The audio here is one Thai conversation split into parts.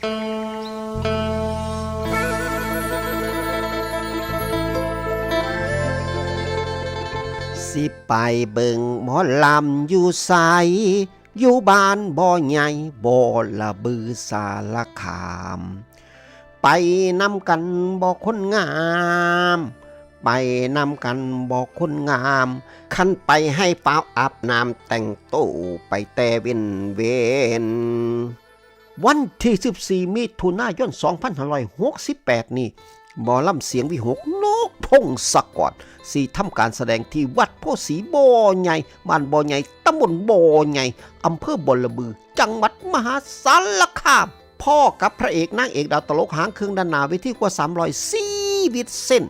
สิไปเบิ่งหมอลำอยู่ไสอยู่บ้านบ่ใหญ่บ่ละบือสารคามไปนำกันบ่คนงามไปนำกันบ่คนงามคันไปให้เปล่าอาบน้ำแต่งตู้ไปแต่เว้นวันที่14มิถุนายน2568นี้หมอลำเสียงวิหกนกพงศกรสีทำการแสดงที่วัดโพสีบ่อใหญ่บ้านบ่อใหญ่ตำบลบ่อใหญ่อำเภอบลบือจังหวัดมหาสารคามพ่อกับพระเอกนางเอกดาวตลกหางเครื่องด้านหน้าเวทีกว่า300ชีวิตเส้น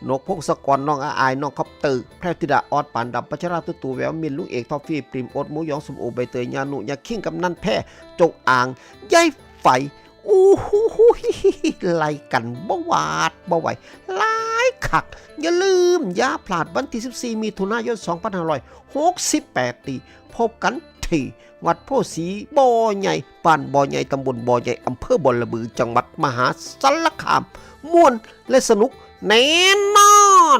นกพงศกรน้องอายน้องคอปเตอร์แพรธิดาออดปานดำปัชราตุแววมินลุงเอกทอฟฟี่ปริมอดหมูยองสมโอใบเตยญานุยาคิงกำนันแพ้จงอ่างยายไฟอู้หูไล่กันบ่หวาดบ่ไหวหลายคักอย่าลืมอย่าพลาดวันที่14มิถุนายน2568นี้พบกันที่วัดโพสีบ่อใหญ่บ้านบ่อใหญ่ตำบลบ่อใหญ่อำเภอบลบือจังหวัดมหาสารคามม่วนและสนุกแน่นอน